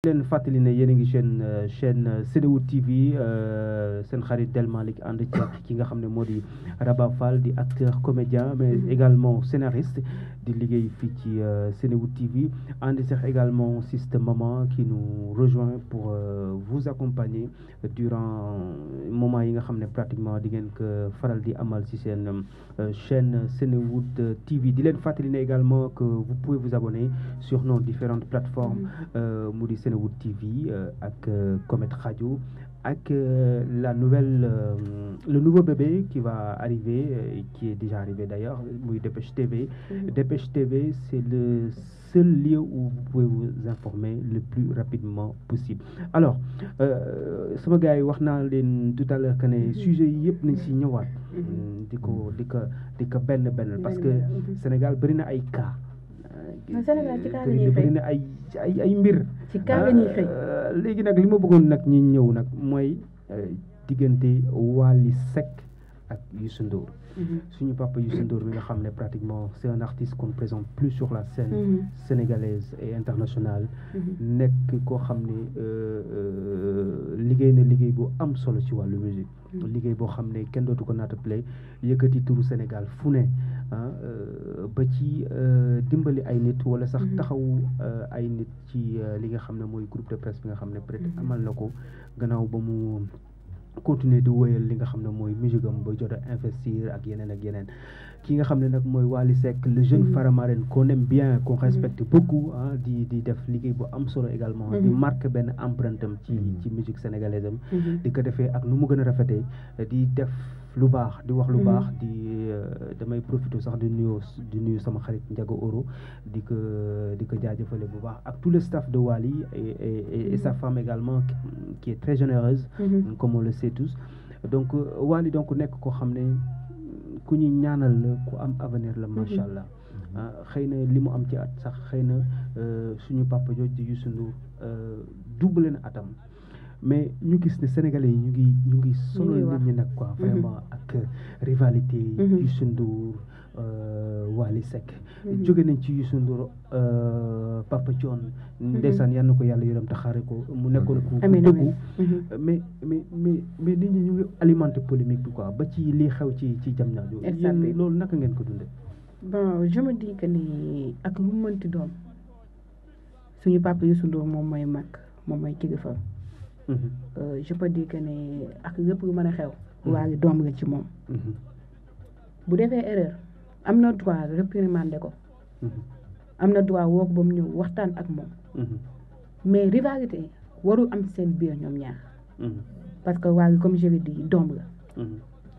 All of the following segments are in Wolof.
leen fàttali ne yéen a ngi chaîne Senewood TV seen xarit Del Malick ànd ci ki nga xam ne moo di Raba Fall di acteur comédien mais également scénariste di liggéey fii ci Senewood TV ànd sax également Siste Maman qui nous rejoint pour vous accompagner durant moment yi nga xam ne pratiquement di ngeen ko faral di amal ci seen chaîne Senewood TV di leen fàttali ne également que vous pouvez vous abonner sur nos différentes plateformes mu di Senewood TV ak Comet Radio ak la nouvelle le nouveau bébé qui va arriver qui est déjà arrivé d'ailleurs muy Dépêche TV. Dépêche TV c'est le seul lieu où vous pouvez vous informer le plus rapidement possible. Alors sama gars yi wax naa leen tout à l'heure que ne sujet yi yëpp nañ si ñëwaat di ko benn parce que Sénégal bëri na ay cas. Sénégal ci cas la ñuy bëri na ay mbir. ci cas la ñuy xëy léegi nag li ma bëggoon nag ñi ñëw nag mooy diggante Wally Seck ak Youssou Ndour. suñu papa Youssou Ndour mi nga xam ne pratiquement c'est un artiste qu'on ne présente plus sur la scène sénégalaise et internationale. nekk koo xam ne liggéey na liggéey bu am solo ci wàllu musique. liggéey boo xam ne kenn dootu ko naatable yëkkati turu Sénégal fu ne ba ci dimbali ay nit wala sax taxawu ay nit ci li nga xam ne mooy groupe de presse bi nga xam ne peut-être amal na ko gannaaw ba mu continuer di wéyal li nga xam ne mooy musique am ba jot a investir ak yeneen ki nga xam ne nag mooy Wally Seck le jeune Faramareen qu'on aime bien qu'on respecte beaucoup di def liggéey bu am solo également di marqué benn empreinte am ci musique sénégalaise am di ko defee ak nu mu gën a rafetee di def lu baax di wax lu baax di damay profiter sax di nuyu sama xarit Ndiaga Oro di ko jaajëfale bu baax ak tout le staff de Wally et sa femme également qui est très généreuse comme on le sait tous donc Wally donc nekk koo xam ne ku ñuy ñaanal la ku am avenir la macha allah xëy na li mu am ci at sax xëy na suñu papa jooju di Youssou Ndour double na atam mais ñu gis ne sénégalais yi ñu ngi sonal nit ñi nag quoi vraiment ak rivalité Youssou Ndour Wally Seck jóge nañ ci Youssou Ndour Papa Thione ndeysaan yal na ko yàlla yërëm te xaare ko mu nekkoon ku dëggu mais nit ñi ñu ngi alimenté polémique bi quoi ba ci lii xew ci Diamniadio yéen loolu naka ngeen ko dundee. Bon je me dis que ni ak lu mu mënti doon suñu papa Youssou Ndour moom mooy mag moom mooy kilifa. Je peux dire que ne ak lépp lu mën a xew. Wally doom la ci moom. bu defee erreur am na droit réprimander ko. am na droit woo ko ba mu ñëw waxtaan ak moom. mais rivalité warul am seen biir ñoom ñaar. parce que Wally comme je l'ai dit doom la.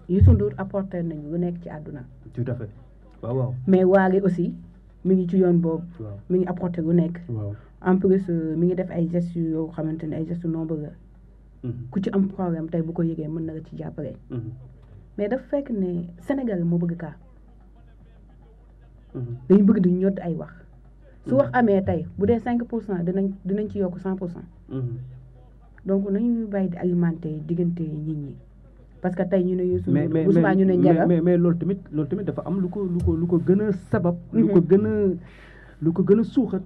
Youssou Ndour apporté nañu lu nekk ci àdduna. tout à fait waaw. mais Wally aussi mi ngi ci yoon boobu. mi ngi apporté lu nekk. en plus mi ngi def ay gestes yoo xamante ne ay gestes nombreux la. ku ci am problème tey bu ko yëgee mën na la ci jàppale. mais dafa fekk ne Sénégal moo bëgg kaa. dañu bëgg di ñodd ay wax. su wax amee tey bu dee 5% dinañ ci yokk 100%. donc nañu bàyyi di alimenter diggante nit ñi parce que tey ñu ne Youssou Ndour bu subaa ñu ne Ndiaga mais loolu tamit dafa am lu ko gën a sabab. lu ko gën a suuxat.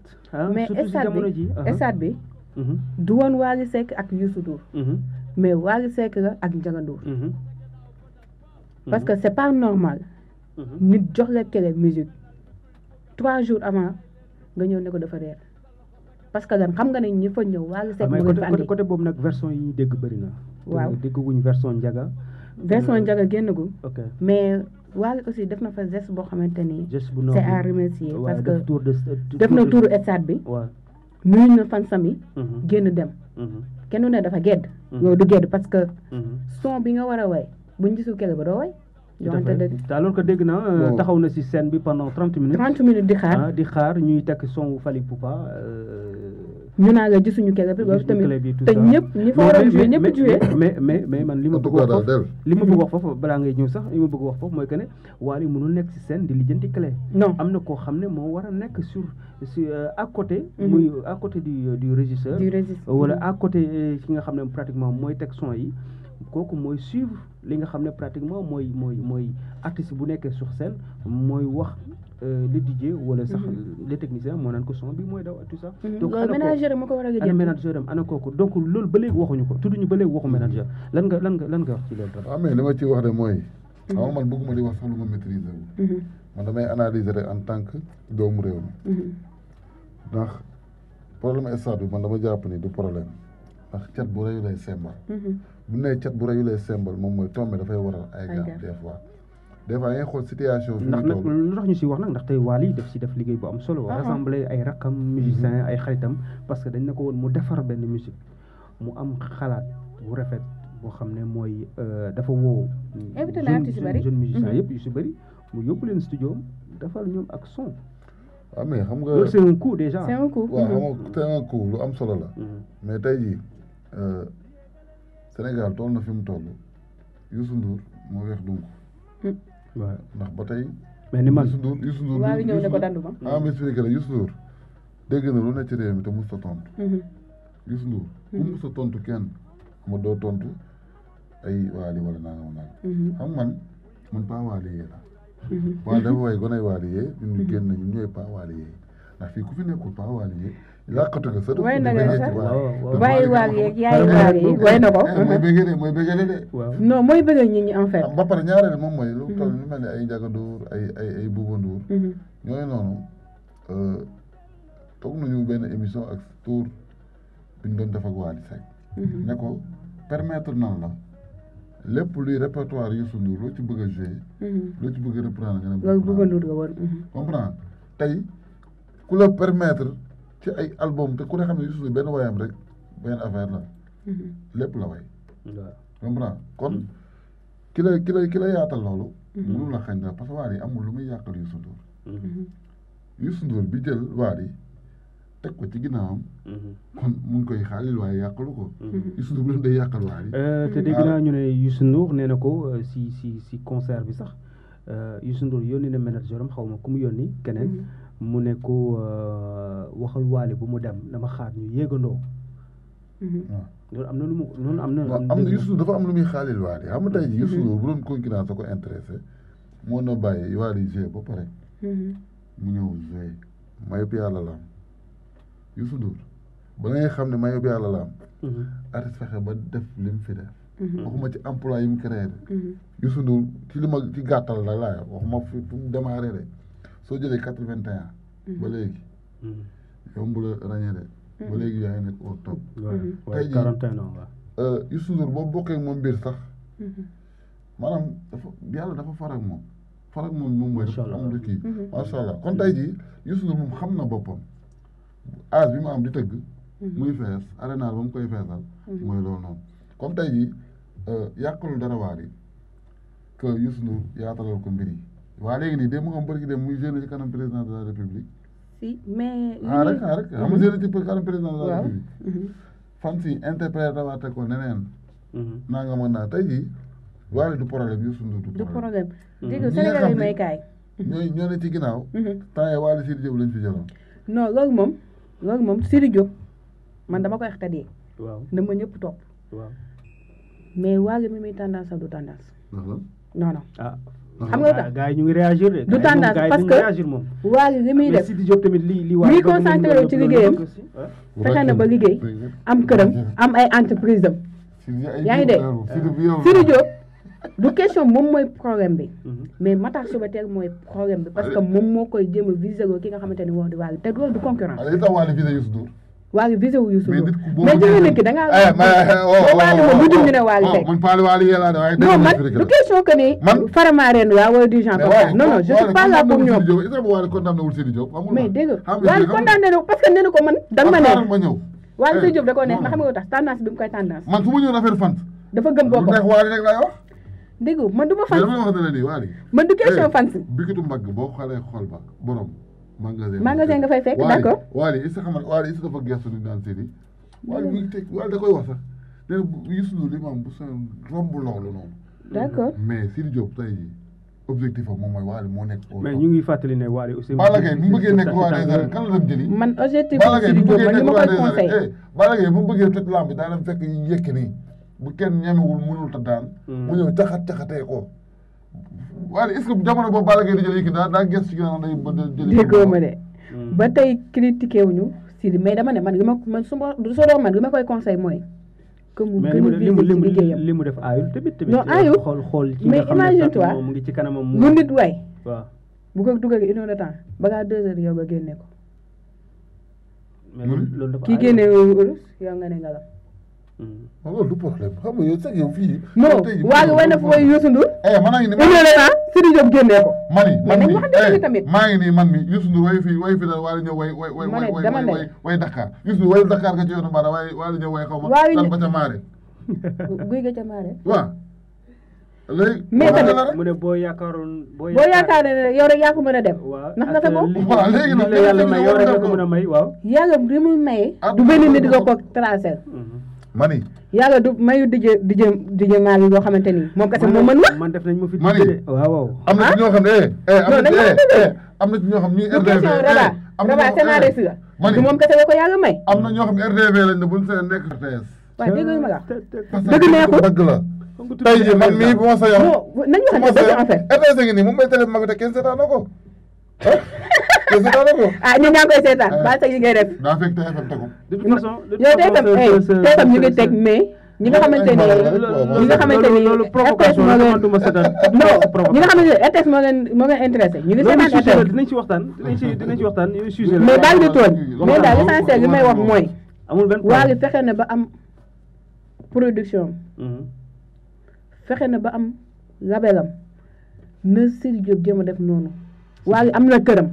mais surtout si jamono ji stade bi. du woon Wally Seck ak Youssou Ndour. mais Wally Seck la ak Ndiaga Ndour. parce que c'est pas normal. nit jox la télé musique 3 jours avant nga ñëw ne ko dafa reer parce que xam nga ne ñi fa ñëw Wally Seck moo fa andi côté boobu nag version yi ñuy dégg bëri na. waaw dégg wuñ version Ndiaga. version Ndiaga génnagul. mais Wally aussi def na fa geste boo xamante ni. c'est à remercier parce que def na tour stade bi. nuyu na fan sami génn dem. kenn ne dafa gedd. yow du gedd parce que. son bi nga war a way buñ gisul kele ba doo way. alors que dégg naa taxaw na ci scène bi pendant 30 minutes. 30 minutes di xaar ñuy tekk son Fally Poupa. ñu naa la gisuñu kele bi loolu tamit te ñëpp ñi fa waroon joué ñëpp joué. mais man li ma bëgg wax foofu balaa ngay ñëw sax li ma bëgg wax foofu mooy que ne Wally mënul nekk ci scène di lijjanti clé. non am na koo xam ne moo war a nekk à côté. muy à côté du régisseur. wala à côté ki nga xam ne pratiquement mooy teg son yi. kooku mooy suivre li nga xam ne pratiquement mooy artiste bu nekkee sur scène mooy wax le DJ wala sax les techniciens moo naan ko son bi mooy daw tout ça. donc manager moo ko war a ana manager am ana kooku donc loolu ba léegi waxuñu ko tudduñu ba léegi waxu manager lan nga wax ci loolu tam. mais li ma ci wax de mooy. xam nga man bëgguma di wax sax lu ma maîtriser wu. man damay analyser rek en tant que doomu réew mi. ndax problème stade bi man dama jàpp ni du problème ndax cat bu reyu lay sembal. bu nee cat bu reyu lay sembal moom mooy tombé dafay waral ay gars des fois ngay xool situation. fi ndax nag lu tax ñu si wax nag ndax tey Wally def liggéey bu am solo. rassemblé ay rakkam musiciens ay xaritam parce que dañ ne ko woon mu defar benn musique mu am xalaat bu rafet boo xam ne mooy dafa woo. jeune musiciens yëpp yu si bëri mu yóbbu leen studio defal ñoom ak son. waaw mais xam nga loolu c'est un coup déjà. c'est un coup waaw xam nga c'est un coup lu am solo la. mais tey jii Sénégal toll na fi mu toll Youssou Ndour moo weex donc. waaw ndax ba tey. mais ni man Youssou Ndour waaw ñëw ne ko dandu ma. ma expliqué la Youssou Ndour dégg na lu ne ci réew mi te mosut a tontu. Youssou Ndour ku mosut a tontu kenn xam nga doo tontu ay Wally wala nangam nangam. xam man pas Wally yee la. waaw dafa way gonay Wally yee ñun génn ñun ñooy pas Wally yee ndax fii ku fi nekkul pas Wally yee làqatu nga sa. way na nga sax bàyyi Wally yeeg yaay Wally yi way na ko. mooy bëggee de. non mooy bëggee nit ñi en fait. ba pare ñaareel moom mooy lu toll lu mel ne ay Ndiaga Ndour ay Bouba Ndour. ñooy noonu toog nañu benn émission ak tour bi ñu doon def ak Wally Seck. ne ko permettre nan la lépp luy répertoire Youssou Ndour loo ci bëgg a jouer. loo ci bëgg a reprendre nga ne. loolu Bouba Ndour nga woon. comprendre tey ku la permettre ci ay album te ku ne xam ne Youssou Ndour benn wayam rek benn affaire la. lépp la way. comprendre kon ki la yaatal loolu. mënul la xañ dara parce que Wally amul lu muy yàqal Youssou Ndour. Youssou Ndour bi jël Wally teg ko ci ginnaawam. kon mu ngi koy xaalil waaye yàqalu ko. Youssou Ndour bu leen day yàqal Wally. te dégg naa ñu ne Youssou Ndour nee na ko si concert bi sax Youssou Ndour yónni na manager am xaw ma ku mu yónni keneen. mu ne ko waxal Wally bu mu dem dama xaar ñu yéegandoo. loolu am na lu mu noonu am na. am na Youssou dafa am lu muy xaalil Wally xam nga tey jii Youssou Ndour bu doon concurrence da ko intéressé moo na bàyyi Wally joué ba pare. mu ñëw joué mayu bi yàlla la am Youssou Ndour ba ngay xam ne mayu bi yàlla la am. artiste fexe ba def li mu fi def. waxuma ci emploi yi mu créé de. Youssou Ndour ci li ma ci gàttal la laaya waxuma fi mu démarré de soo jëlee 81. ba léegi. yomb la ràññee de. ba léegi yaa ngi nekk au top. tey jii 41 ans waaw. Youssou Ndour boo bokkee moom mbir sax. maanaam dafa yàlla dafa far ak moom. far ak moom mooy dafa am kii. macha allah kon tey jii Youssou Ndour moom xam na boppam. âge bi mu am di tëgg. muy fees arénaar ba mu koy feesal. mooy loolu noonu comme tey jii yàqalul dara Wally que Youssou Ndour yaatalal ko mbir yi. waa léegi nii démb nga xam bëri dem muy génn ci kanam président de la république. si mais. rek xam nga génn ci kanam président de la république. fan si interprété waate ko neneen. naa nga mën naa tey jii Wally du problème Youssou Ndour du problème. dégg Sénégal yi may kaay. ñoo ne ci ginnaaw. temps yii Wally Sidi Diop lañ fi jëloon. non loolu moom Sidi Diop man dama koy xtadee. waaw na ma ñëpp topp. waaw mais Wally mi muy tendance du tendance. non non. xam nga gars yi ñu ngi réagir de. du tendance parce que Wally li muy def Sidi Diop tamit li muy concentré ci liggéeyam fexe na ba liggéey am këram am ay entreprise am. yaa ngi dégg Sidi Diop du question moom mooy problème bi. mais Matar Subatel mooy problème bi parce que moom moo koy jéem a visé ki nga xamante ni moo di Wally te loolu du concurrence. Wally visé wu Youssou Ndour mais jëlee nit ki da ngaa. Wally moom bu dul ñu ne Wally Seck. non man du question que ni. Faramareen la wala du genre comme ça non non je suis pas là pour ñoom. mais dégg nga Wally condamné na parce que nee na ko man da nga ma neex. Wally Sidi Diop da koo neex nga xam nga tax tendance bi mu koy tendance. man fu ma ñëw affaire fans. dafa gëm boppam neex Wally rek laay wax. dégg nga man du ma fans. dama wax ne la nii Wally. man du question fans. bikitu mbagg boo xoolee xool ba borom. magasin nga fay fekk d'accord. Wally is xam nga Wally is dafa gestu ni daan série. Wally mu ngi teg Wally da koy wax sax nee na Youssou Ndour li mu am bu sa romb loolu noonu. d'accord mais Sidi Diop tey jii objectif am moom mooy Wally moo nekk. mais ñu ngi fàttali ne Wally aussi. Balla Gaye bu bëggee nekk roi des arènes kan la dem jëli. man objectif Sidi Diop man li ma koy conseillé. Balla Gaye bu bëggee toj lamb bi daa dem fekk Yékini bu kenn ñemewul mënul ta daan. mu ñëw caxatee ko waaye est-ce que jamono boobu Balla Gaye di jël Yékini daa gëstu ci ginnaaw day jël déggoo ma de ba tey critiqué wuñu Sidi mais dama ne man li ma su ma li ma koy conseil mooy que mu gën a visé ci liggéeyam li mu def aayul tamit non aayul xool ci mais imagine toi mu ngi ci kanamam mu nit way waaw bu ko dugalee 1 heure de temps ba ngaa 2 heures yow nga génne ko mais loolu dafa kii génne urus yow nga ne nga la loolu du problème xam nga yow sax yow fii non waa ngi wane fooy Youssou Ndour maa ngi nii 1 heure de temps Sidi Diop génnee ko maa ngi nii man mi Youssou Ndour way fi da waa ñëw way Dakar Youssou Ndour way Dakar nga ci yoonu Mbada waa ñëw way xaw ma lan ba ca maare guy ga ca maare waaw léegi mais tamit mu ne boo yaakaaroon boo yaakaar ne yow rek yaa ko mën a dem ndax nga sa bopp waaw léegi nag yàlla may yow rek nga ko mën a may waaw yàlla li muy maye du benn nit nga ko tracé mani yàlla du mayu DJ maal yi boo xamante ni moom kese moo mën wax man def nañ ma fi de waaw am na ci ñoo xam ne am na ci ñoo xam ñuy RDV Raba scénariste la du moom kese la ko yàlla may am na ñoo xam ne RDV lañ ne buñ seen nekk RTS waaw dégg ma la dëgg neexul dëgg la tey jii man mii bu ma sa yoon nañu waxante dëgg en fait RTS ngi nii moom may télé mag bi te kenn seetaan na ko kenn seetaan na ko ñu ñaa koy seetaan ba sa yi ngay def daa fekk TFM tegu de toute façon yow TFM ñu ngi teg mais ñi nga xamante ni loolu provocation la man duma seetaan ñi nga xamante ni RTS moo leen intéressé ñu ngi seetaan RTS dinañ ci waxtaan yooyu sujet mais baal di tooñ mais daal l'essentiel li may wax mooy amul benn waa ngi fexe na ba am production fexe na ba am labelam na Sidi Diop jéem a def noonu waa ngi am na këram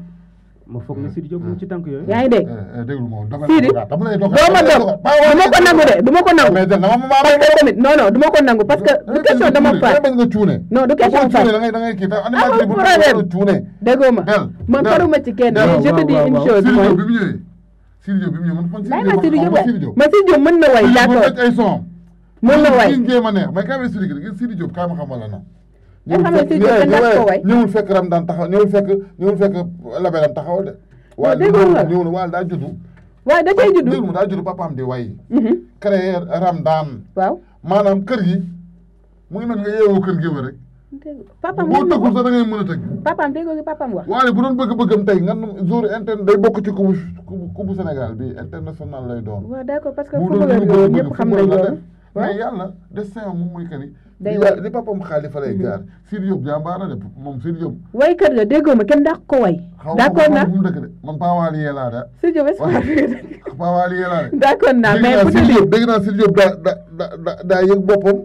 ma foog ne Sidi Diop mu ci tànk yooyu yaa ngi dégg déglu moom Sidi doo ma dog du ma ko nangu de du ma ko nangu parce que tamit non du ma ko nangu parce que du question dama far nga cuune non du question far da ngay kii tax amul problème cuune déggoo ma man faruma ci kenn mais je te dis une chose mooy Sidi Diop bi mu ñëwee man bàyyi ma Sidi Diop ma Sidi Diop mën na way d'accord ay son mën na way jéem a neex mais kaay expliqué Sidi Diop kaay ma xamal la na ñëwul fekk ram daan taxaw ñëwul fekk labelam taxawal de ñëw na waal daa juddu waaye da cay juddu daa juddu papaam di way créé ram daan waaw maanaam kër gi mu ngi mel nga yeewoo kër gi ba rek papaam boo tëggul sax da ngay mën a tëgg papaam déggoo gi papaam wax waaye bu doon bëgg-bëggam tey nga jour interne day bokk ci coupe Sénégal bi international lay doon waaw d'accord parce que footballeur yooyu ñëpp xam nañ loolu mais yàlla destin moom mooy que ni day li papam xaalifa lay jaar Sidi Diop jàmbaar la de moom Sidi Diop waykat nga déggoo ma kenn dàq ko way d'accord naa mu dëkk de man Paawaali Yelaa da Sidi Diop Paawaali Yelaa de d'accord naa mais bu Sidi Diop dégg naa Sidi Diop daa yëg boppam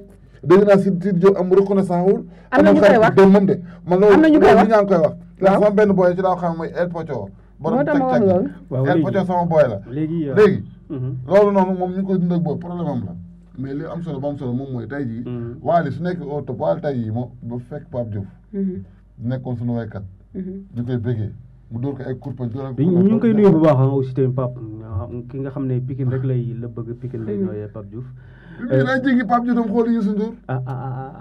dégg naa Sidi Diop am reconnaissance wul am na ñu koy wax doomam de man loolu am na ñu koy wax ñaa ngi koy wax la sama benn boy ci daa xam mooy El Pocho borom teg El Pocho sama boy la léegi loolu noonu moom ñu koy dund ak boobu problème am la mais li am solo ba am solo moom mooy tey jii Wally su nekk au top Wally tey jii moom ba fekk Pape Diouf nekkoon suñu waykat ñu koy bëggee mu dóor ko ay kurpañ ñu ngi koy nuyu bu baax aussi tamit Pape ki nga xam ne Pikine rek la bëgg Pikine lay nooyee Pape Diouf daa jéggi Pape Diouf dem xool Youssou Ndour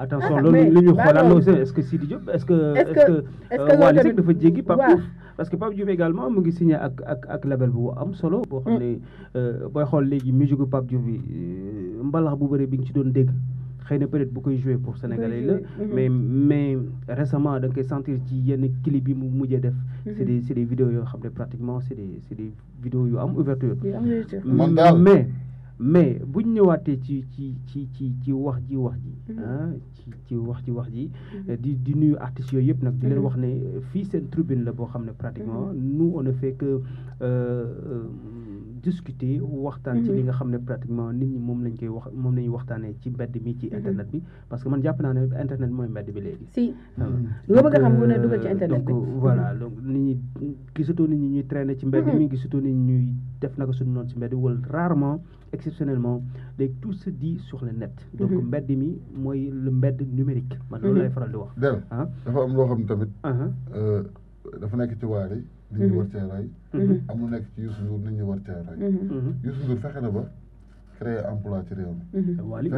attention loolu li ñu xoolaat aussi est-ce que Sidi Diop est-ce que Wally Seck dafa jéggi Pape Diouf parce que Pape Diouf également mu ngi signé ak label bu am solo boo xam ne booy xool léegi musique bu Pape Diouf bi mbalax bu bëri bi nga ci doon dégg xëy na peut-être bu koy jouer pour sénégalais la mais récemment da nga koy sentir ci yenn clip yi mu mujjee def c'est des vidéos yoo xam ne pratiquement c'est des vidéos yu am ouverture mais buñ ñëwaatee ci wax ji wax ji di nuyu artistes yooyu yëpp nag di leen wax ne fii seen tribune la boo xam ne pratiquement nous on ne fait que discuter waxtaan ci li nga xam ne pratiquement nit ñi moom lañ koy wax moom la ñuy waxtaanee ci mbedd mi ci internet bi parce que man jàpp naa ne internet mooy mbedd bi léegi si loo bëgg a xam lu ne dugal ci internet bi donc voilà donc nit ñi gisatoo nit ñi ñuy traîner ci mbedd mi gisatoo nit ñi ñuy def naka suñu noonu ci mbedd wala rarement exceptionnellement léegi tout se dit sur le net donc mbedd mi mooy le mbedd numérique man loolu lay faral di wax dafa am loo xam ne tamit dafa nekk ci Wally nit ñi war cee roy am lu nekk ci Youssou Ndour nit ñi war cee roy Youssou Ndour fexe na ba créer emploi ci réew mi Wally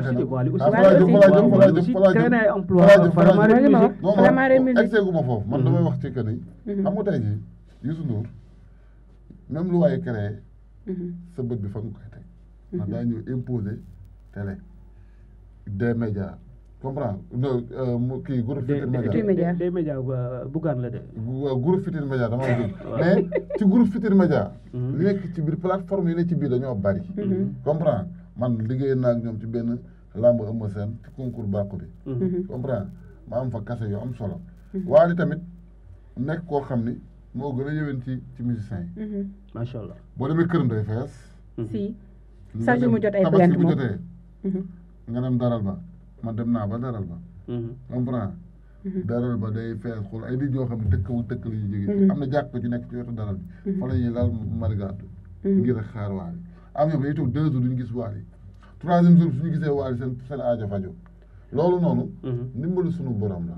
aussi créer na ay emploi vraiment egseeguma foofu man damay wax ci que ni xam nga tey jii Youssou Ndour même lu waaye créé sa bët bi fa nga koy teg ndax daa ñëw imposer télé des médias comprends mu kii groupe Futurs Médias. des médias Bougane la de. groupe Futurs Médias dama dégg mais ci groupe Futurs Médias li nekk ci biir plateforme yi ne ci biir dañoo bari comprends man liggéey naa ak ñoom ci benn lamb Eumeu Sène ci concours bàqu bi comprends ma am fa kase yu am solo Wally tamit nekk koo xam ni moo gën a yëwén ci musiciens yi macha allah boo demee këram day fees si saa su mu jot ay plainte bu moom jotee nga dem daral ba man dem naa ba daral ba comprends daral ba day fees xool ay nit ñoo xam ne dëkk la ñu jógee am na jàkk ko ci nekk ci wetu daral bi fa la ñuy laal marigaatu ngir ak xaar Wally am ñoom day toog 2 jours duñu gis Wally 3e jour suñu gisee Wally seen aajo fajo loolu noonu ndimbalu suñu borom la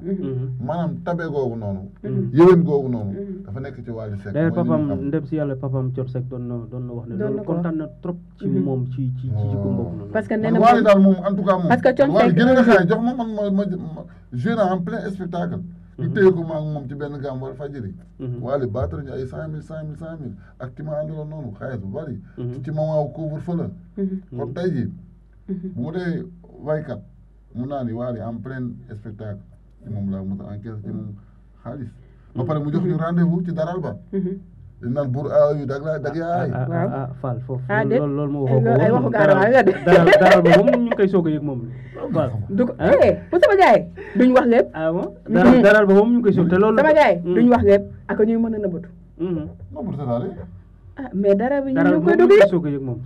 maanaam tabe googu noonu yéwén googu noonu dafa nekk ci Wally Seck d'ailleurs papam ndem si yàlla papam Thione Seck doon na wax ne loolu kontaan na trop ci moom ci jikko boobu noonu parce que nee na Wally daal moom en tout cas moom parce que Thione Wally Seck génne na xaay jox ma man ma joué naa en plein spectacle ñu téye ko maag moom ci benn gàmm wala fajiri Wally battre ñu ay 100 000 ak ki ma àndaloon noonu xaalis bu bari ci moment wu couvre-feu la kon tey jii bu ma dee waykat mun naa ni Wally en plein spectacle ci moom laa mos a encaissé ci moom xaalis ba pare mu jox ñu rendez-vous ci daral ba dañ naan buur yu dag yaay Fall foofu loolu moo waxoo ko ay waxu gaarawaay nga de daral ba moom ñu ngi koy soog a yëg moom Fall du ko bu sama gars yi duñ wax lépp bon daral ba moom ñu ngi koy soog te loolu sama gars yi duñ wax lépp ak ñuy mën a nëbbatu nëbbatu c'est-à-dire mais dara bi ñu ngi koy dugg dugg yëpp soog a yëg moom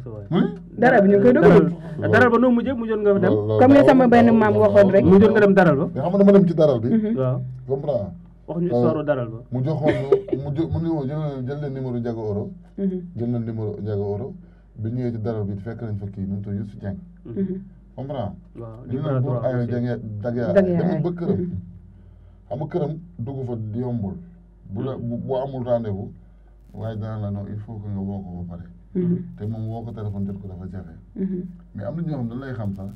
dara bi ñu ngi koy dugg daral ba noo mujjoon nga dem comme ni sama benn maam waxoon rek mujjoon nga dem daral ba mais xam nga dama dem ci daral bi waaw comprends wax ñu histoire daral ba mu joxoon mu ni ma jël leen numéro Ndiaga Euro jël na numéro Ndiaga Euro bi ñëwee ci daral bi fekk nañ fa kii nu mu tudd Youssou Dieng comprends ñu naan buur ayo jenge dagya demul ba këram xam nga këram dugg fa yombul boo amul rendez-vous waaye dana la non il faut que nga woo ko ba pare te moom woo ko téléphone jot ko dafa jafe mais am na ñoo xam ne dañ lay xam sax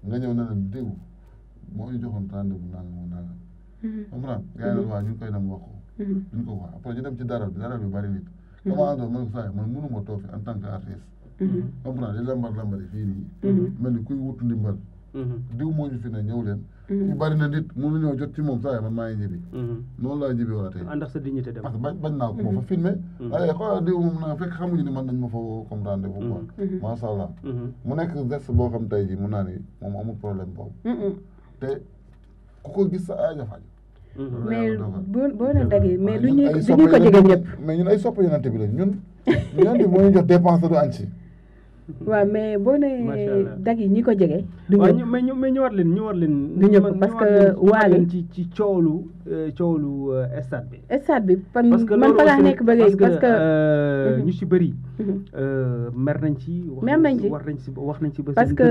nga ñëw ne la déw moo ñu joxoon rendez-vous nangam comprendre gars yi waa ñu ngi koy dem wax ko duñ ko wax après ñu dem ci daral bi bari nit comment àndoon man ko saa man mënuma toog fi en tant que artiste comprendre di lambari fii nii mel ni kuy wutu ndimbal diw moo ñu fi ne ñëw leen ñu bari na nit mënu ñoo jot ci moom saa man maa ngi ñibbi noonu laa ñibbi wala tey ànd ak sa dignité dem parce que bañ naa ko moo fa filmé ay xoolal diw moom na fekk xamuñu ni man nañ ma fa woo comme rendez-vous quoi masha Allah mu nekk geste boo xam tey ji mun naa ni moom amul problème boobu te ku ko gis sa aajo faj mais boo leen daggee mais du ñu ko jege ñëpp mais ñun ay sopp yonante bi la ñun yonante bi moo ñu jox dépense du añ si waaw mais boo nee dag yi ñi ko jege. du ñëpp mais ñëwaat leen du ñëpp parce que Wally ci coowlu stade bi. stade bi parce que man fa laa nekk ba léegi parce que ñu si bëri. mer nañ ci. wax nañ ci ba parce que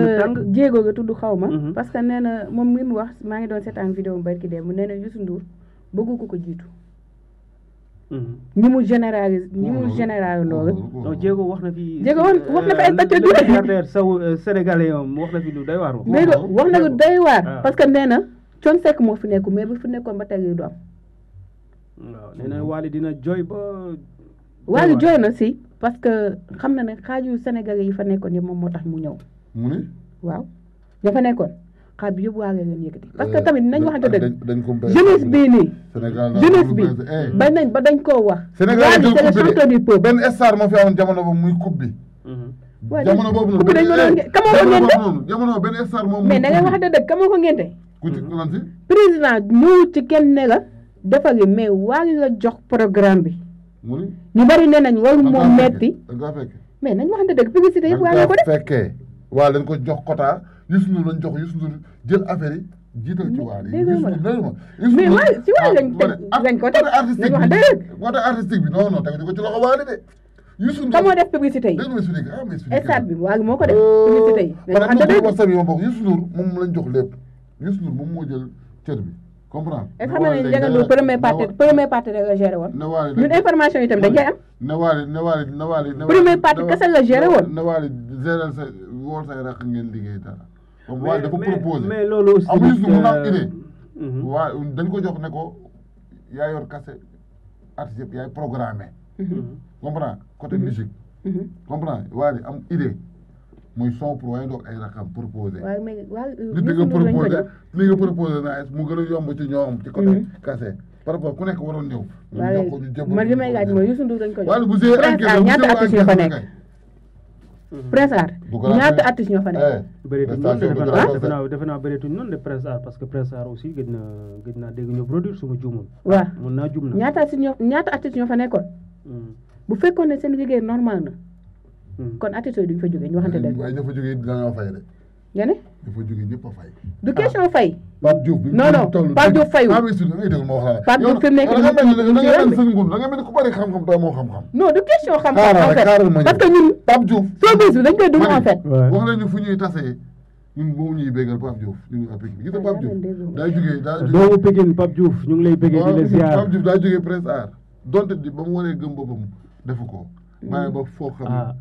jéego nga tudd xaw ma. parce que nee na moom mi mu wax maa ngi doon seetaan vidéo barki dem mu nee na Youssou Ndour bëggu ko jiitu. ñi mu généralise loolu. non jéego wax na fi. jéego wax na fi ay tàcc milliardaire sénégalais moom wax na fi lu doy waar. wax na lu doy waar parce que nee na Thione Seck moo fi nekku mais bu fi nekkoon ba tey du am. waaw nee na Wally dina jooy ba. Wally jooy na si parce que xam na ne xaaju sénégalais yi fa nekkoon yëpp moom moo tax mu ñëw. mu ne. waaw ña fa nekkoon. xaar bi yëpp Wally leen yëkkati parce que tamit nañ waxante dëgg jeunesse bii nii jeunesse bi bañ nañ ba dañ koo wax Wally c'est le chanteur du peuple benn star moo fi amoon jamono boobu muy coupe bi jamono boobu noonu dañ ko doon kamoo ko ngente jamono benn star moom mais da ngay waxante dëgg kamoo ko ngente ku ci lan si président ñëw ci kenn ne la defal li mais Wally la jox programme bi ñu bari ne nañ waru moom metti mais nañ waxante dëgg publicité yëpp Wally ko def fekkee waaw dañ ko jox quota Youssou Ndour lañ jox Youssou Ndour jël affaire yi jiital ci Wally mais Wally ci Wally lañ ko teg nañ wax dëgg côté artistique bi non tegu ko ci loxo Wally de Youssou Ndour moo def publicité yi stade bi Wally moo ko def publicité yi nañ waxante dëgg WhatsApp yi ma bokk Youssou Ndour moom lañ jox lépp Youssou Ndour moom moo jël cër bi comprendre et xam nga ne Ndiaga Ndour première partie da la géré woon ñun information yi tam dañ koy am ne Wally première partie kese la géré woon ne Wally gérer sa wool say raq ngeen liggéey dara comme Wally dafa proposé mais loolu aussi am Youssou Ndour mun am idée waaw dañ ko jox ne ko yaa yor kase artiste yëpp yaay programmé comprendre côté musique comprendre Wally am idée mooy son pour waaye doog ay rakam proposé. waaw mais waaw li nga proposé li nga proposé naa mu gën a yomb ci ñoom. ci côté kase par rapport ku nekk waroon ñëw. waaw man li may laaj mooy Youssou Ndour dañ ko jox. wala bu see enquête ñaata artistes ñoo fa nekk. Prince Art ñaata artistes ñoo fa nekk. bëreetuñ noonu defe naa bëreetuñ noonu de Prince Art parce que Prince Art aussi gëj naa dégg ñu produire suma juumul. waaw mun naa juum na. ñaata artistes ñoo fa nekkoon. bu fekkoon ne seen liggéey normal na. kon artistes yi duñ fa jógee ñu waxante dëgg. waaye ña fa jógee dañoo fay de. nga ne. ña fa jógee ñëpp a fay. du question fay. Pape Diouf bi non Pape Diouf fayu. Pape Diouf ma wax la. Pape Diouf fi mu nekk da nga mel ni ku bari xam-xam te moo xam-xam. non du question xam-xam en fait parce que ñun. Pape Diouf showbiz bi dañ koy dund en fait. wax nañu fu ñuy tasee ñun boobu ñuy bégal Pape Diouf ñun waa Pikine gis nga Pape Diouf daa jógee doomu Pikine Pape Diouf ñu ngi lay bëggee di la ziar. Pape Diouf daa jógee Prince Art donte di ba mu waree gëm boppam defu ko. waaye ba foo xam.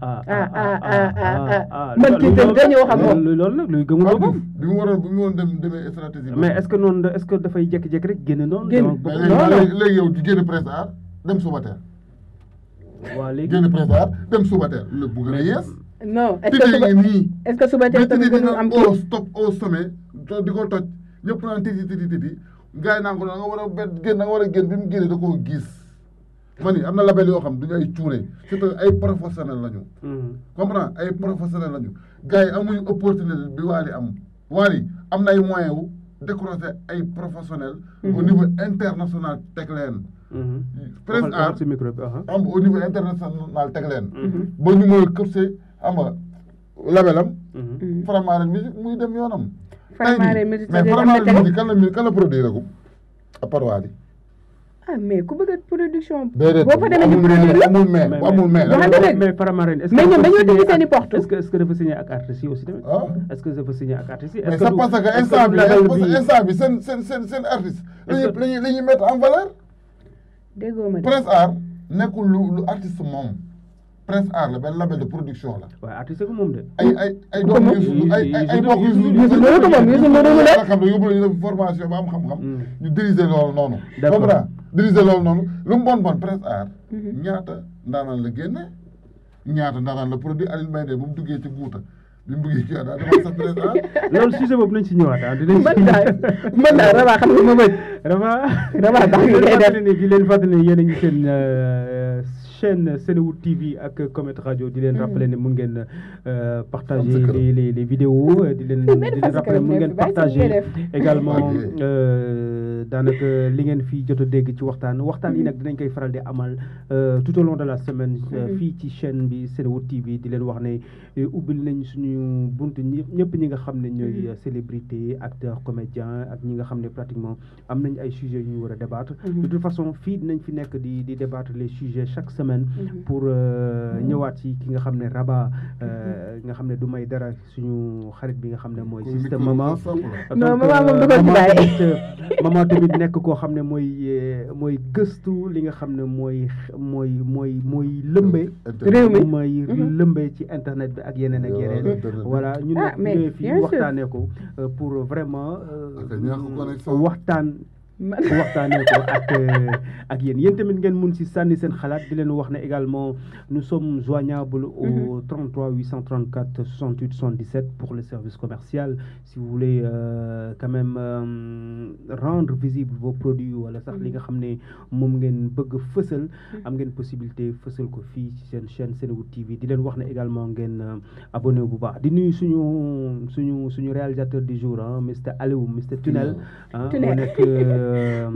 man kii dañoo xam moom. loolu nag luy gëmul boppam. bi mu waroon demee stratégie. mais est-ce que noonu est-ce que dafay jékki-jékki rek génne noonu. léegi yow di génn Prince Art dem Subatel. waaw léegi génn Prince Art dem Subatel lu bu gën a yees. non est-ce que Subatel tamit gënul am au stop au sommet di ko toj ñëpp naan titi gars yi naan ko da nga war a génn bi mu génne da koo gis. man am na label yoo xam duñu ay cuune c'est ay professionnel lañu. comprends ay professionnel lañu gars yi amuñu opportunité bi Wally am na ay moyens wu décrocher ay professionnel au niveau international teg leen. Prince Art am au niveau international teg leen. ba ñu mën a këpse am nga labelam. Faramareen musique muy dem yoonam. Faramareen musique mais Faramareen musique kan la produire ko à part Wally. mais ku bëgg production. déedéet boo fa demee ñu produire amul mais Faramareen est-ce que mais ñoom dañoo tëj seen i porte. est-ce que dafa signé ak artistes yi aussi tamit. est-ce que dafa signé ak artistes yi. mais c'est parce que instant bi seen artiste la ñuy mettre en valeur. déggoo ma de Prince Art nekkul lu artiste moom Prince Art la benn label de production la. waaw artiste ko moom de. ay doom yu ay mbokk yu yóbbu la ñu def formation ba am xam-xam. ñu diriger loolu noonu. d'accord diriger loolu noonu lu mu bon Prince Art. ñaata ndaanaan la génne ñaata ndaanaan la produit Aline Mbaye bu mu duggee ci guuta bi mu duggee ci daal dafa sa Prince Art. loolu sujet boobu nañ si ñëwaat ah. man daal Raba xam nga ma bëgg. Raba baax di leen fàttali ne yéen a ngi seen chaîne Senewood TV ak Comet Radio di leen rappeler ne mun ngeen partager les vidéos di leen rappeler mun ngeen partager également daanaka li ngeen fii jot a dégg ci waxtaan yi nag dinañ koy faral di amal tout au long de la semaine fii ci chaîne bi Senewood TV di leen wax ne ubbil nañ suñu buntu ñëpp ñi nga xam ne ñooy célébrité acteur comédien ak ñi nga xam ne pratiquement am nañ ay sujets yu ñu war a débattre de toute façon fii dinañ fi nekk di débattre les sujets chaque semaine pour ñëwaat ci ki nga xam ne Raba nga xam ne du may dara suñu xarit bi nga xam ne mooy système maman non maman moom du ko ci bàyyi maman tamit nekk koo xam ne mooy gëstu li nga xam ne mooy lëmbe réew mi mooy lëmbe ci internet bi ak yeneen ak yeneen voilà ñun nag ñëwee fii waxtaanee ko pour vraiment waxtaanee ko ak yéen tamit ngeen mun si sànni seen xalaat di leen wax ne également nous sommes joignables au 33 834 68 77 pour le service commercial si vous voulez quand même rendre visible vos produits wala sax li nga xam ne moom ngeen bëgg fësal am ngeen possibilité fësal ko fii ci seen chaîne Senewood TV di leen wax ne également ngeen abonné bu baax di nuyu suñu réalisateur du jour Mr Aliou Mr Tunnel moo nekk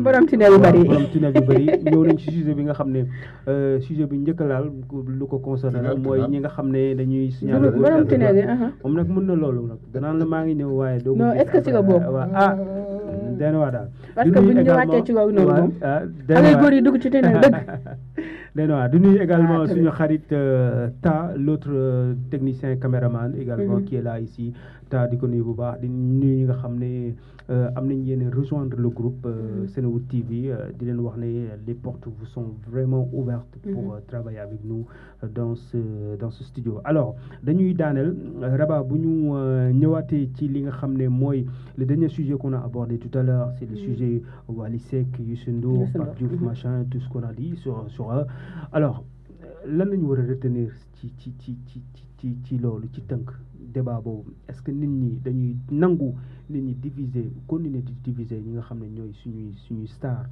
borom tunnel yu bëri ñëw nañ ci sujet bi nga xam ne sujet bi njëkk laal lu ko concerné la mooy ñi nga xam ne dañuy signaler borom tunnel yi moom nag mën na loolu nag danaan la maa ngi ñëw waaye doo non est-ce que ci nga bokk den waa daal parce que bu ñu ñëwaatee ci kaw noonu moom xale góor yi dugg ci tunnel dëgg den waa di nuyu également suñu xarit Ta l'autre technicien caméraman également qui est là ici Ta di ko nuyu bu baax di nuyu ñi nga xam ne am nañ yéen rejoindre le groupe Senewood TV di leen wax ne les portes vous sont vraiment ouvertes pour travailler avec nous dans ce studio alors dañuy daaneel Raba bu ñu ñëwaatee ci li nga xam ne mooy le dernier sujet qu'on a abordé tout à l'heure c'est le sujet Wally Seck Youssou Ndour Pape Diouf machin tout ce qu'on a dit sur eux alors lan lañu war a retenir ci loolu ci tënk débat boobu est-ce que nit ñi dañuy nangu nit ñi diviser continuer di diviser ñi nga xam ne ñooy suñuy star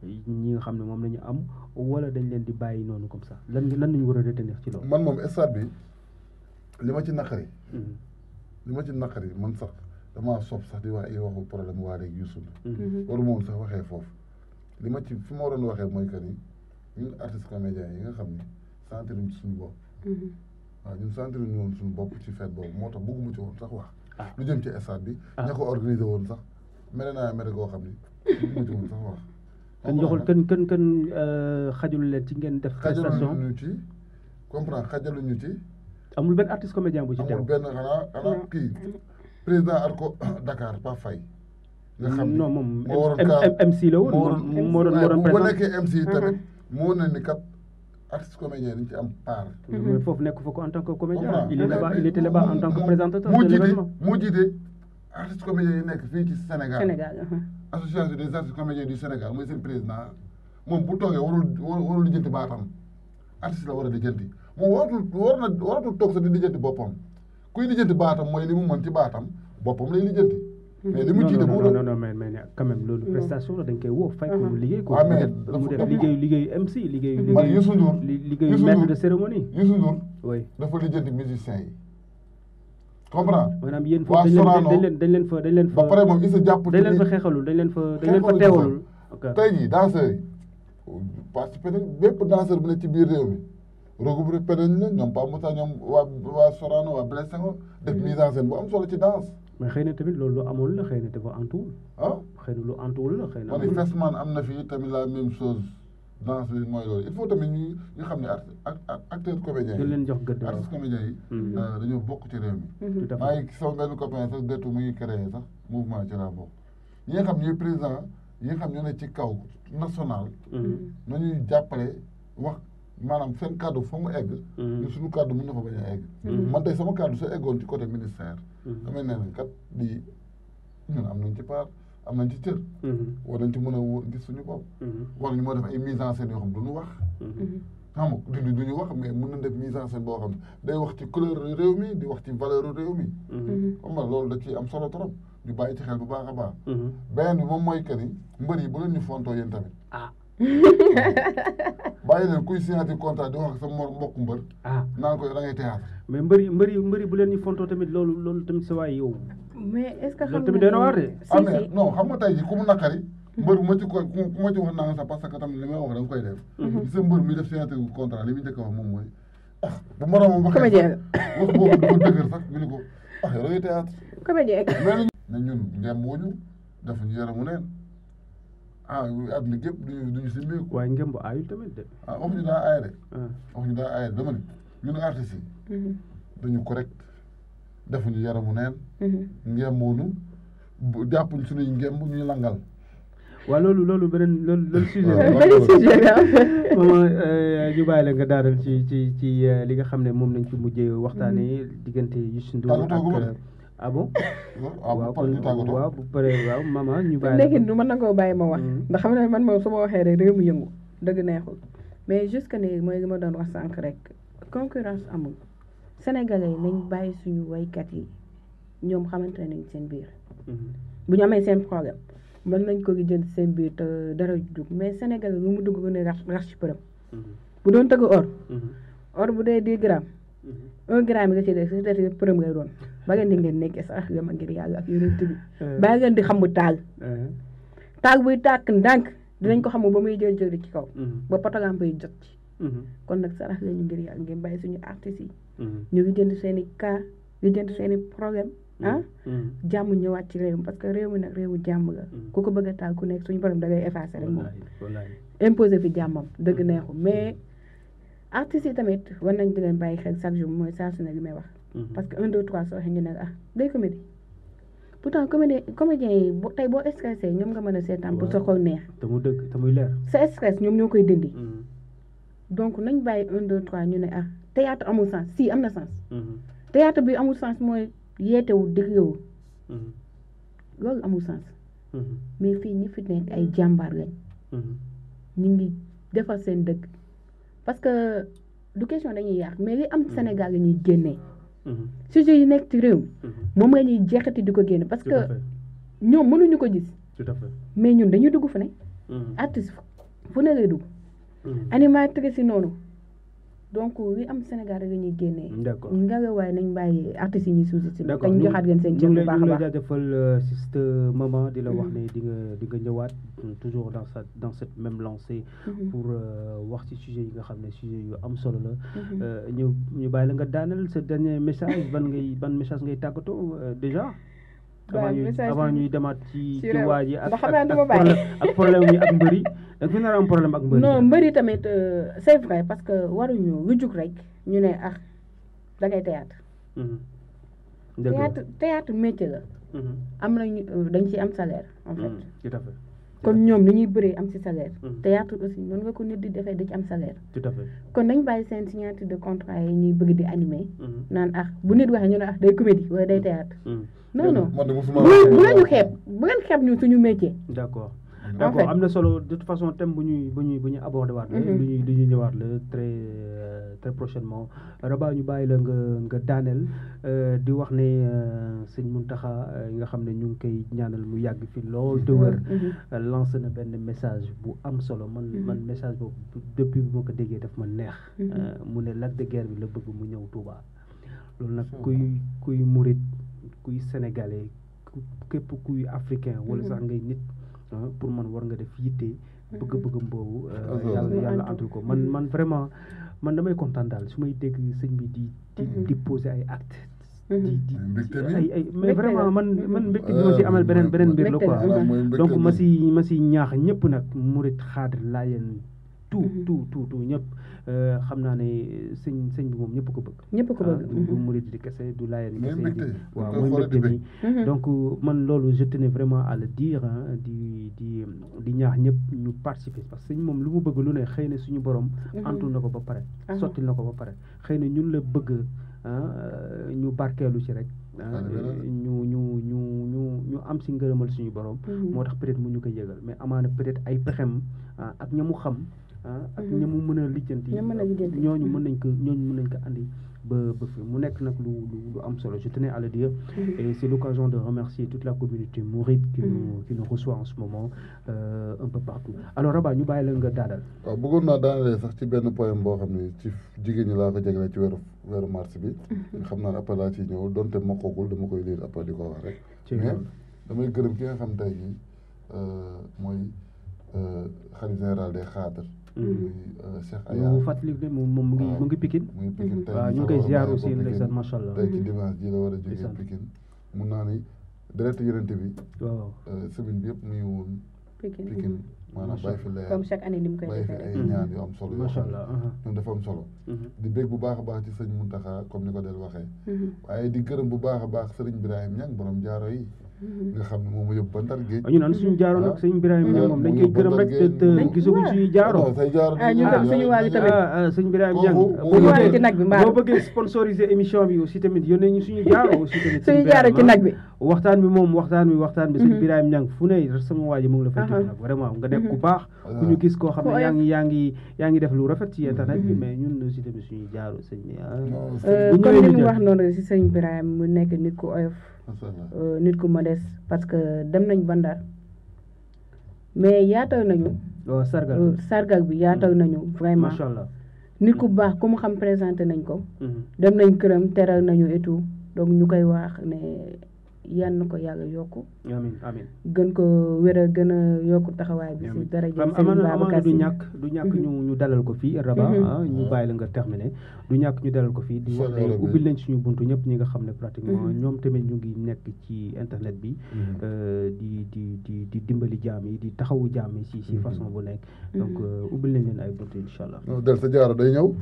ñi nga xam ne moom la ñu am wala dañ leen di bàyyi noonu comme ça lan lañu war a retenir ci loolu. man moom stade bi li ma ci naqari. Man sax damaa sob sax di wax ay waxu problème waa rek Youssou Ndour. waru moom sax waxee foofu li ma ci fi ma waroon waxee mooy que ni ñun artistes comédiens yi nga xam ne sentiruñ ci suñu bopp. waaw ñun sentiruñ woon suñu bopp ci fête boobu moo tax bëgguma ci woon sax wax. lu jëm ci stade bi. ña ko organisé woon sax mere naa mere goo xam ni bëgguma ci woon sax wax. kan joxul kan xajul leen ci ngeen def. prestation xajaluñu ci comprendre xajaluñu ci. amul benn artiste comédien bu ci teew. amul benn xanaa kii président Arco Dakar Pape Faye. nga xam ni non moom moo waroon MC la woon. moo doon bu nekkee MC tamit moo ne ni kat artiste comédien dañ ci am part. mais foofu nekk fa ko en tant que comédien. il était là-bas en tant que présentateur de l'événement. moo jiite artiste comédien yi nekk fii ci Sénégal. association des artistes comédiens du Sénégal mooy seen président moom bu toogee warul lijjanti baatam artiste la war a lijjanti moom waratul toog sax di lijjanti boppam kuy lijjanti baatam mooy li mu mën ci baatam boppam lay lijjanti. mais li mu jiite non mais quand même loolu prestation la dañ koy woo fay ko mu liggéey ko mu def liggéeyu MC liggéeyu maître de cérémonie. Youssou Ndour oui dafa lijjanti musiciens yi comprends. maanaam yéen foofu dañ leen fa ba pare moom il se jàpp dañ leen fa xeexalul dañ leen fa teewalul. tey jii danseurs yi participé nañ bépp danseur bu nekk ci biir réew mi regroupé nañ la ñoom Pape Moussa ñoom waa Sorano waa Blaise Senghor def mise en scène bu am solo ci danse. mais xëy na tamit loolu lu amul la xëy na dafa antuwul. xëy na lu antuwul la xëy na. manifestement am na fii tamit la même chose danse bi mooy loolu il faut tamit ñu xam ne acteurs comédiens yi. dañ leen jox gëdd artistes comédiens yi. dañoo bokk ci réew mi. maa ngi sama benn copain sax dettu mu ngi créé sax mouvement ci laa bokk. ñi nga xam ñooy président yi nga xam ñoo ne ci kaw national. nañuy jàppale wax maanaam seen kàddu fa mu egg. ñun suñu kàddu mën na fa bañ a egg. man tey sama kàddu sa eggoon ci côté ministère. damay nee nañ kat di ñun am nañ ci part am nañ ci cër. war nañ ci mën a gis suñu bopp. war nañu moo def ay mise en scène yoo xam du ñu wax. xam nga du ñu wax mais mën nañ def mise en scène boo xam ne day wax ci couleur réew mi di wax ci valeur réew mi. xam nga loolu da ciy am solo trop ñu bàyyi ci xel bu baax a baax. beneen bi moom mooy que ni mbër yi bu leen ñu fontoo yéen tamit. bàyyi leen kuy signature contrat di wax ak sa mbokku mbër. naan ko da ngay théâtre. mais mbëri bu leen ñu fontoo tamit loolu tamit sa waay yow. mais est-ce que xam loolu tamit doy na waar de. mais non xam nga tey jii ku mu naqari. mbër bu ma ci wax naa nga sax parce que tamit li may wax da nga koy def. gis nga mbër mi def signature contrat li muy njëkk a wax moom mooy. bu moroomam waxee wax boobu dafa dëgër sax ñu ne ko yow da ngay théâtre. comédien. mais ñun ngem wuñu defuñu yaramu neen. àdduna gépp duñu si mbéy. waaye ngëm bu aayul tamit de. waxuñu daa aay de. waxuñu daa aay de dama ne ñun artistes yi. dañu correct defuñu yaramu neen. ngemboonu jàppuñ suñuy ngemb ñuy langal. waaw loolu beneen loolu sujet la. beneen sujet la. maman ñu bàyyi la nga daaral ci li nga xam ne moom nañ ci mujjee waxtaanee diggante Youssou Ndour ak. ah bon. waaw bu paree waaw maman ñu bàyyi léegi du mën na koo bàyyi ma wax ndax xam ne man moom su ma waxee rek réew mu yëngu dëgg neexul mais jusque ne mooy li ma doon wax sànq rek concurrence amul sénégalais yi nañ bàyyi suñu waykat yi ñoom xamante nañ seen biir bu ñu amee seen problème mën nañ ko jënd seen biir te dara jug mais sénégalais lu mu dugg ko ne rax ci përëm bu doon tëgg or bu dee 10 grammes 1 gramme yi nga ci def si def përëm ngay doon ba ngeen di ngeen nekkee sax gama ngir yàlla ak yonent bi ba ngeen di xamu taal buy tàkk ndànk dinañ ko xamu ba muy jël ci kaw ba potolamp yi jot ci kon nag sarax la ñu ngir yàlla ngeen bàyyi suñu artistes yi ñu ngi jënd seen i cas ñu jënd seen i problème jàmm ñëwaat ci réew mi parce que réew mi nag réewu jàmm la ku ko bëgg a taal ku nekk suñu borom da ngay effacer rek moom imposer fi jàmmam dëgg neexul mais artistes yi tamit war nañ di leen bàyyi xel chaque jour mooy saa su ne li may wax parce que 1 2 3 soo waxee ñu ne day comédie pourtant comédien yi tey boo stressé ñoom nga mën a seetaan pour sa xol neex te mu dëgg te muy leer sa stress ñoom ñoo koy dindi donc nañ bàyyi 1 2 3 ñu ne théâtre amul sens si am na sens théâtre bi amul sens mooy yeetewul déglewul loolu amul sens mais fii ñi fi nekk ay jàmbaar lañ ñu ngi defal seen dëkk parce que du question dañuy yàq mais li am Sénégal la ñuy génnee sujet yi nekk ci réew moom la ñuy jeexati di ko génne parce que ñoom mënuñu ko gis tout à fait mais ñun dañuy dugg fu ne artiste fu ne lay dugg animatrice yi noonu donc li am Sénégal rek la ñuy génnee nga la waaye nañ bàyyi artistes yi ñuy suusi si dañ joxaat ngeen seen cër bu baax a baax jaajëfal siste maman di la wax ne di nga ñëwaat toujours dans cette même lancée pour wax ci sujet yi nga xam ne sujet yu am solo la ñu bàyyi la nga daaneel sa dernier message ban message ngay tàggatoo déjà avant ñuy demaat ci waa ji ak problème yi ak mbëri da nga fi nar a am problème ak mbëri non mbëri tamit c'est vrai parce que waruñu lu jug rek ñu ne da ngay théâtre théâtre métier la am nañu dañ ci am salaire en fait tout à fait kon ñoom li ñuy bëree am ci salaire théâtre aussi noonu nga ko nit di defee da ci am salaire tout à fait kon dañ bàyyi seen signature de contrat yi ñuy bëgg di animer naan bu nit waxee ñu ne day comédie wala day théâtre non bu leen xeeb ñu suñu métier d'accord am na solo de toute façon thème bu ñuy aborder waat la lu ñuy ñëwaat la très prochainement Raba ñu bàyyi la nga daaneel di wax ne sëñ Mountakha nga xam ne ñu ngi koy ñaanal mu yàgg fi lool te wër lancé na benn message bu am solo man message boobu depuis bi ma ko déggee daf ma neex mu ne Lac de Guiers bi la bëgg mu ñëw Touba loolu nag kuy murit kuy sénégalais képp kuy africain wala sax ngay nit pour man war nga def yitte bëgg-bëggam boobu yàlla antul ko man vraiment man damay kontaan daal su may dégg sëñ bi di poser ay acte mais vraiment man mbégte bi ma si amal beneen mbir la quoi donc ma si ñaax ñëpp nag murit xaadir laayeen tout ñëpp xam naa ne sëñ bi moom ñëpp ko bëgg du murit di kese du laayeen kese waaw mooy mbégte mi donc man loolu je tenais vraiment à le dire di ñaax ñëpp ñu participer parce que sëñ moom lu mu bëgg lu ne xëy na suñu borom antul na ko ba pare sottil na ko ba pare xëy na ñun la bëgg ñu barkeelu ci rek ñu am si ngërëmal suñu borom moo tax peut-être mu ñu ko yëgal mais amaana peut-être ay pexem ak ñamu xam ak ñamu mën a lijjanti ñooñu mën nañ ko andi ba fi mu nekk nag lu am solo je tenais à le dire et c'est l'occasion de remercier toute la communauté mouride qui nous reçoit en ce moment un peu partout alors Raba ñu bàyyi la nga daadal waaw bëggoon naa daanalee sax ci benn poème boo xam ne ci jigéen ñi laa ko jagleel ci weeru mars bi xam naa ne après laa ciy ñëw donte mokkagul dama koy lire après di ko wax rek mais damay gërëm ki nga xam tey jii mooy xalifa général des xaadar Cheikh Aya ñu fàttali ne moom mu ngi Pikine waaw ñu ngi koy ziar aussi ndeysaan macha allah tey ci dimanche ji la war a jógee Pikine mun naa ni deret yenente bi waaw semaine bi yëpp muy woon Pikine maanaam bàyyi fi leer comme chaque année ni mu koy bàyyi fi ay ñaan yu am solo yoo xam ne ñoom dafa am solo di bég bu baax a baax ci sëñ Mountakha comme ni ko del waxee waaye di gërëm bu baax a baax sëriñ Birahim Niang borom jaaro yi nga xam ne moom yóbbu ba Ndar géej ñu naan suñu jaaro nag sëñ Birahim Niang moom dañ koy gërëm rek te gisaguñ suñuy jaaro ñun tam suñu wàllu tamit sëñ Birahim Niang boo bëggee sponsoriser émission bi aussi tamit yónnee ñu suñu jaaro aussi tamit suñu jaaro ci nag bi waxtaan bi sëñ Birahim Niang fu ne sama waa ji mu ngi la fay tudd nag vraiment nga nekk ku baax ku ñu gis koo xam ne yaa ngi def lu rafet ci internet bi mais ñun aussi tamit suñu jaaro sëñ bi comme ni mu wax noonu si sëñ Birahim mu nekk nit ku oyof nit ku modeste parce que dem nañ ba Ndar mais yaatal nañu sargal bi yaatal nañu vraiment macha allah nit ku baax ku mu xam présenté nañ ko dem nañ këram teral nañu et tout donc ñu koy wax ne yan na ko yàlla yokku amiin gën ko wér a gën a yokku taxawaay bi si daraja amaana du ñàkk ñu dalal ko fii Raba ñu bàyyi la nga terminé du ñàkk ñu dalal ko fii di wax ne ubbil nañ suñu buntu ñëpp ñi nga xam ne pratiquement ñoom tamit ñu ngi nekk ci internet bi di dimbali jaam yi di taxawu jaam yi si façon bu nekk donc ubbil nañ leen ay buntu incha allah del sa jaaro day ñëw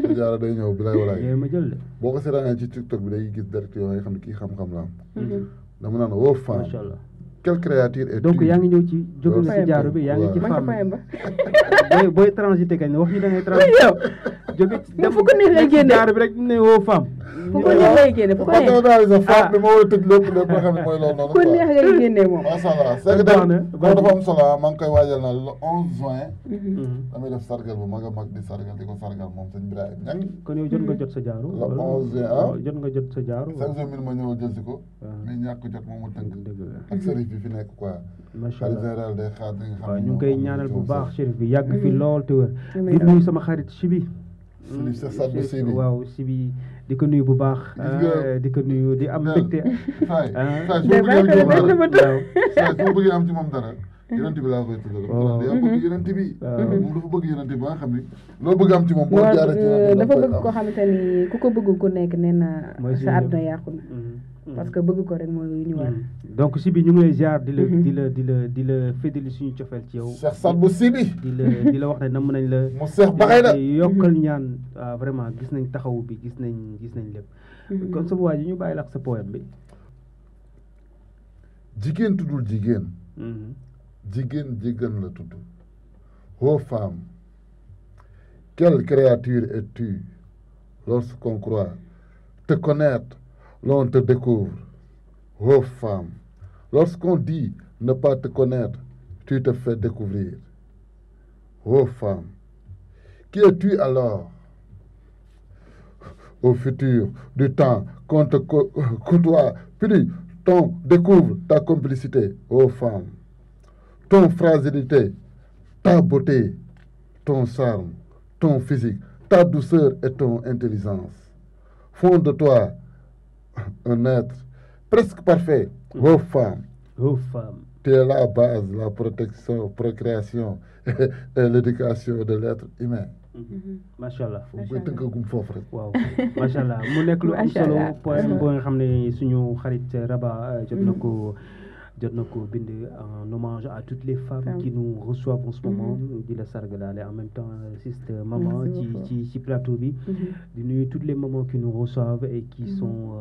sa jaaro day ñëw bi lay walaay ma jël de boo ko seetaanee ci TikTok bi day gis direct yoo xam ne kii xam-xam la am dama naan woo femme macha allah quelle créature est donc yaa ngi ñëw ci jóge nga si jaaro bi yaa ngi ci femme booy transité kañ wax ñu da ngay transité jóge mais fu ko neex lay génne jaar bi rek ne woo femme. fu ko neex lay génne fu ko neex sa femme bi moo war a tëj lépp lépp nga xam ne mooy loolu noonu. fu ko neex lay génne moom. macha allah c'est que dafa am solo maa ngi koy waajal na le 11 juin. damay def sargal bu mag a mag di sargal di ko sargal moom sëñ Birahim Niang. kon yow jot nga jot sa jaaru. le 11 juin jot nga jot sa jaaru. chaque jour mi ma ñëw jël si ko. mais ñàkk jot moom mu tënk. ak sërif bi fi nekk quoi. macha allah général day xaar nga xam waaw ñu ngi koy ñaanal bu baax chérif bi yàgg fi lool te wër. di nuyu sama xarit Sibi. Sibi waaw Sibi di ko nuyu bu baax. di ko nuyu di am mbégte. saa su bëggee am ci moom dara. yonent bi laa koy tuddal. waaw yaa bëgg yonent bi. moom dafa bëgg yonent bi ba nga xam ni. loo bëgg am ci moom boo jaaree ci yonent bi dafa bëgg koo xamante ni ku ko bëgg ku nekk nee na sa àdduna yàqu na. parce que bëgg ko rek mooy ñu war. donc Sibi ñu ngi lay ziar di la féddali suñu cofeel ci yow. Cheikh Sadbou Sibi. di la wax ne namm nañ la. mu Cheikh Baxay la yokkal ñaan vraiment gis nañ taxawu bi gis nañ lépp. kon sama waa ji ñu bàyyi la ak sa poème bi. jigéen tuddul jigéen. jigéen jigéen la tudd. ô femme, quelle créature es-tu lorsqu'on croit te connaître, l'on te découvre. Ô femme, lorsqu'on dit ne pas te connaître, tu te fais découvrir. Ô femme, qui es-tu alors? Au futur du temps qu'on te côtoie, puis ton découvre ta complicité. Ô femme, ton fragilité, ta beauté, ton charme, ton physique, ta douceur et ton intelligence font de toi un être presque parfait. Ô femme, tu es la base, la protection, procréation et l'éducation de l'être humain. macha allah koy tënkagum foofu rek. waaw macha allah mu nekk lu am solo poème boo nga xam ne suñu xarit Raba jot na ko bind en hommage à toutes les femmes qui nous reçoivent en ce moment di la sargalaale en même temps siste maman ci plateau bi di nuyu toutes les mamans qui nous reçoivent et qui sont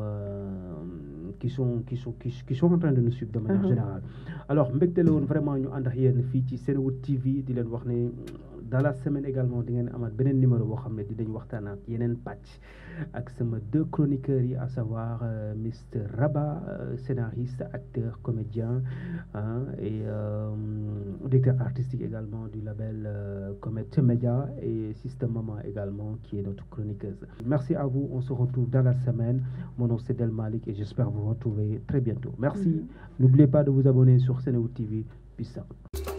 en train de nous suivre de manière générale. Alors mbégte la woon vraiment ñu ànd ak yéen fii ci Senewood TV di leen wax ne dans la semaine également di ngeen amaat beneen numéro boo xam ne dinañ waxtaan ak yeneen pàcc ak sama deux chroniqueurs yi à savoir Mr Raba scénariste acteur comédien et directeur artistique également du label Comet Media et Sister Maman également qui est notre chroniqueuse. Merci à vous, on se retrouve dans la semaine. Mon nom c'est Del Malik et j'espère vous retrouver très bientôt. Merci. N'oubliez pas de vous abonner sur Senewood TV. Peace out.